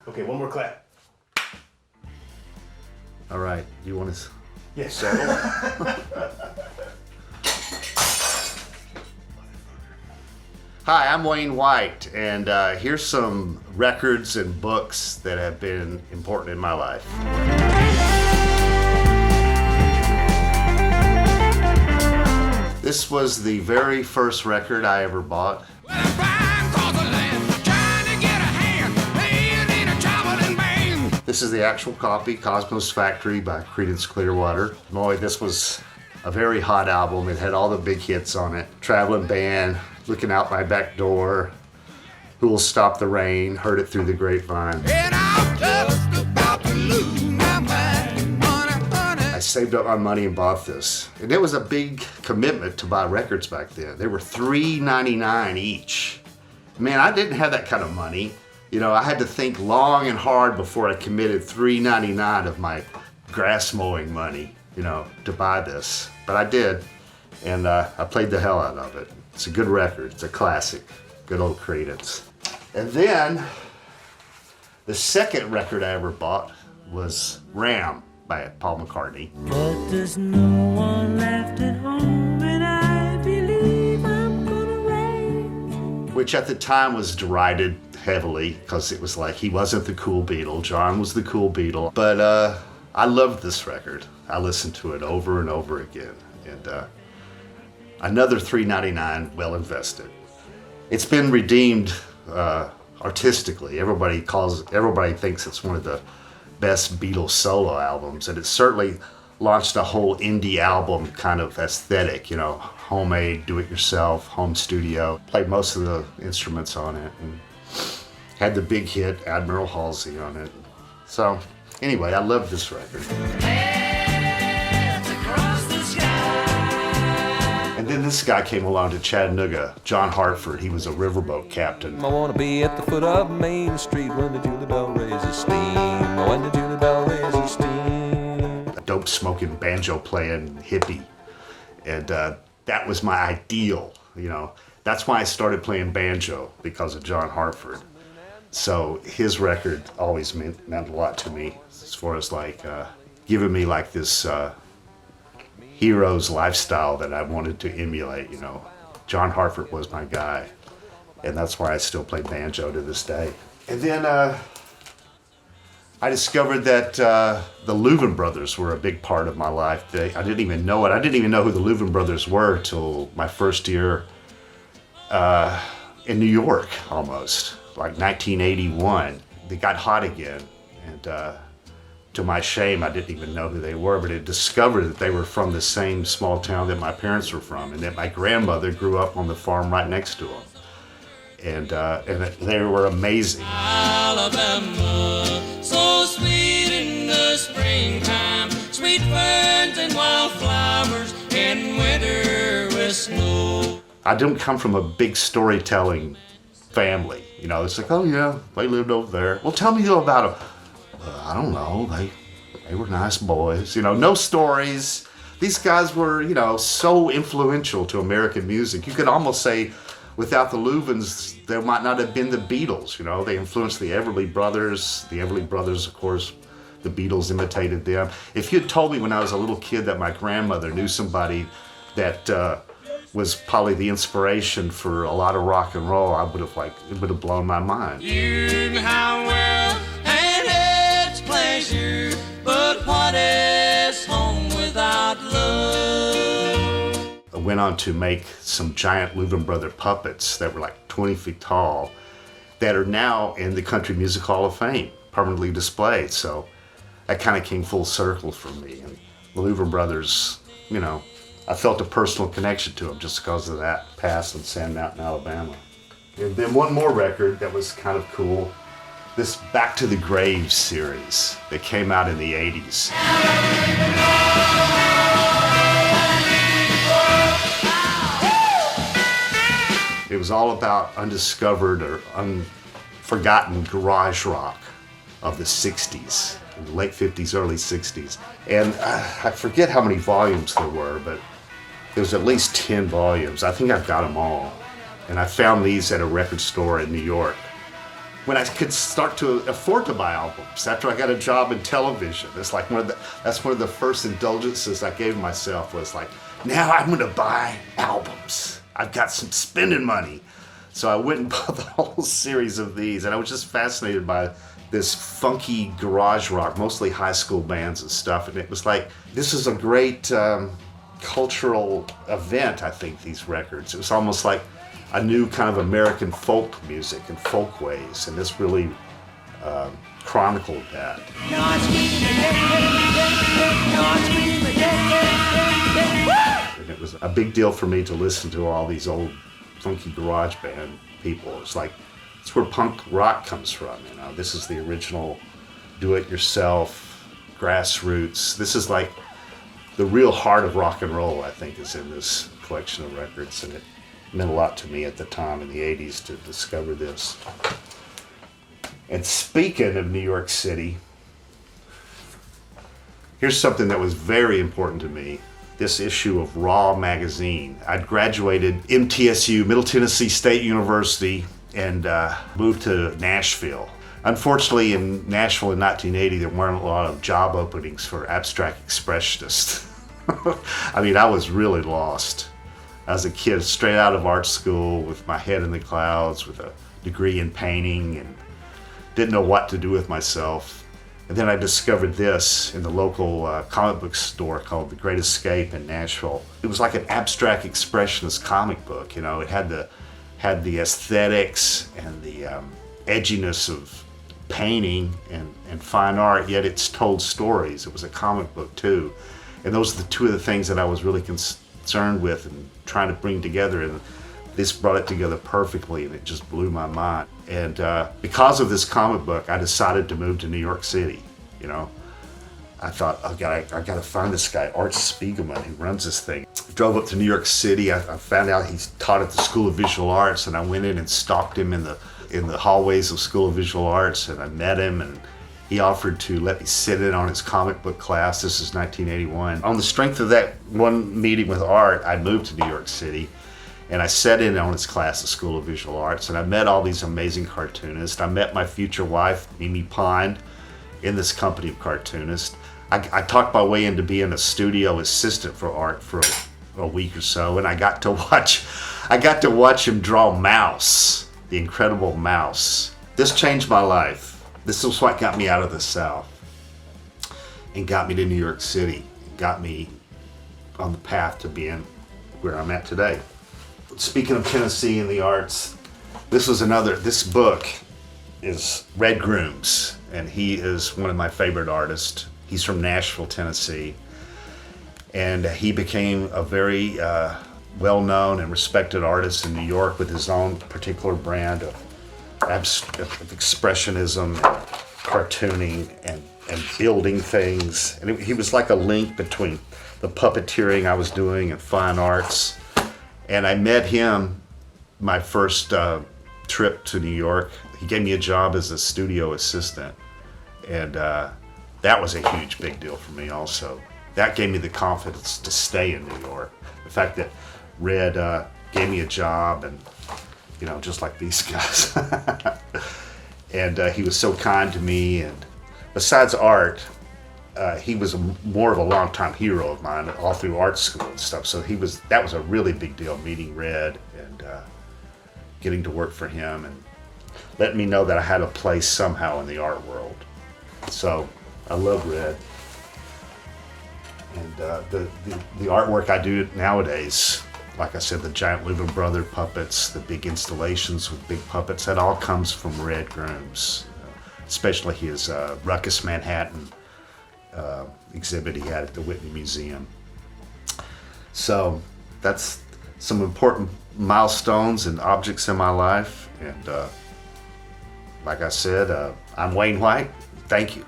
Okay, one more clap. All right, you want to Yes. settle? Hi, I'm Wayne White, and here's some records and books that have been important in my life. This was the very first record I ever bought. This is the actual copy, Cosmo's Factory by Creedence Clearwater. Boy, this was a very hot album. It had all the big hits on it. Traveling Band, Looking Out My Back Door, Who'll Stop the Rain, Heard It Through the Grapevine. I saved up my money and bought this. And it was a big commitment to buy records back then. They were $3.99 each. Man, I didn't have that kind of money. You know, I had to think long and hard before I committed $3.99 of my grass mowing money, you know, to buy this. But I did, and I played the hell out of it. It's a good record. It's a classic. Good old Creedence. And then, the second record I ever bought was Ram by Paul McCartney. But there's no one left at home, and I believe I'm gonna rain. Which at the time was derided heavily because it was like he wasn't the cool Beatle. John was the cool Beatle. But I loved this record. I listened to it over and over again. And another $3.99 well invested. It's been redeemed artistically. Everybody thinks it's one of the best Beatles solo albums, and it certainly launched a whole indie album kind of aesthetic, you know, homemade, do-it-yourself, home studio. Played most of the instruments on it, and had the big hit Admiral Halsey on it. So anyway, I love this record. And then this guy came along to Chattanooga, John Hartford. He was a riverboat captain. I want to be at the foot of Main Street when the Julie Bell raises steam. When the Julie Bell raises steam. A dope smoking, banjo playing hippie. And that was my ideal, you know. That's why I started playing banjo, because of John Hartford. So his record always meant a lot to me, as far as like giving me like this hero's lifestyle that I wanted to emulate, you know. John Hartford was my guy, and that's why I still play banjo to this day. And then I discovered that the Leuven Brothers were a big part of my life. I didn't even know it. I didn't even know who the Leuven Brothers were till my first year in New York, almost, like 1981. They got hot again, and to my shame, I didn't even know who they were, but I discovered that they were from the same small town that my parents were from, and that my grandmother grew up on the farm right next to them. And they were amazing. Alabama, so sweet in the springtime, sweet ferns and wildflowers in winter with snow. I don't come from a big storytelling family. You know, it's like, oh yeah, they lived over there. Well, tell me about them. I don't know, they were nice boys. You know, no stories. These guys were, you know, so influential to American music. You could almost say, without the Louvins, there might not have been the Beatles, you know. They influenced the Everly Brothers. The Everly Brothers, of course, the Beatles imitated them. If you'd told me when I was a little kid that my grandmother knew somebody that was probably the inspiration for a lot of rock and roll, it would have blown my mind. You know how well and its pleasure, but what is home without love? I went on to make some giant Leuven Brother puppets that were like 20 feet tall that are now in the Country Music Hall of Fame, permanently displayed. So that kind of came full circle for me. And the Leuven Brothers, you know, I felt a personal connection to them just because of that past in Sand Mountain, Alabama. And then one more record that was kind of cool, this Back to the Grave series that came out in the 80s. It was all about undiscovered or unforgotten garage rock of the 60s, the late 50s, early 60s. And I forget how many volumes there were, but there was at least 10 volumes. I think I've got them all. And I found these at a record store in New York. when I could start to afford to buy albums after I got a job in television. It's like that's one of the first indulgences I gave myself, was like, now I'm gonna buy albums. I've got some spending money. So I went and bought the whole series of these, and I was just fascinated by this funky garage rock, mostly high school bands and stuff. And it was like, this is a great cultural event, I think, these records. It was almost like a new kind of American folk music and folkways, and this really chronicled that. And it was a big deal for me to listen to all these old funky garage band people. It's like, it's where punk rock comes from, you know. This is the original do-it-yourself, grassroots. This is like the real heart of rock and roll, I think, is in this collection of records, and it meant a lot to me at the time in the 80s to discover this. And speaking of New York City, here's something that was very important to me. This issue of Raw magazine. I'd graduated MTSU, Middle Tennessee State University, and moved to Nashville. Unfortunately, in Nashville in 1980, there weren't a lot of job openings for abstract expressionists. I mean, I was really lost. I was a kid straight out of art school with my head in the clouds, with a degree in painting, and didn't know what to do with myself. And then I discovered this in the local comic book store called The Great Escape in Nashville. It was like an abstract expressionist comic book. You know, it had the aesthetics and the edginess of painting and fine art, yet it's told stories. It was a comic book too. And those are the two of the things that I was really concerned with and trying to bring together. And this brought it together perfectly, and it just blew my mind. And because of this comic book, I decided to move to New York City. You know, I thought, I gotta find this guy, Art Spiegelman, who runs this thing. Drove up to New York City. I found out he taught at the School of Visual Arts, and I went in and stalked him in the hallways of School of Visual Arts, and I met him, and he offered to let me sit in on his comic book class. This is 1981. On the strength of that one meeting with Art, I moved to New York City. And I sat in on his class at School of Visual Arts, and I met all these amazing cartoonists. I met my future wife, Mimi Pond, in this company of cartoonists. I talked my way into being a studio assistant for Art for a week or so, and I got to watch him draw Mouse, the Incredible Mouse. This changed my life. This was what got me out of the South and got me to New York City, got me on the path to being where I'm at today. Speaking of Tennessee and the arts, this book is Red Grooms, and he is one of my favorite artists. He's from Nashville, Tennessee, and he became a very well-known and respected artist in New York with his own particular brand of expressionism, and cartooning, and building things. And he was like a link between the puppeteering I was doing and fine arts. And I met him my first trip to New York. He gave me a job as a studio assistant. And that was a huge, big deal for me also. That gave me the confidence to stay in New York. The fact that Red gave me a job, and, you know, just like these guys. And he was so kind to me. And besides Art, he was more of a longtime hero of mine all through art school and stuff. So that was a really big deal, meeting Red and getting to work for him and letting me know that I had a place somehow in the art world. So I love Red. And the artwork I do nowadays, like I said, the giant Leuven Brothers puppets, the big installations with big puppets, that all comes from Red Grooms, especially his Ruckus Manhattan exhibit he had at the Whitney Museum. So that's some important milestones and objects in my life. And like I said, I'm Wayne White. Thank you.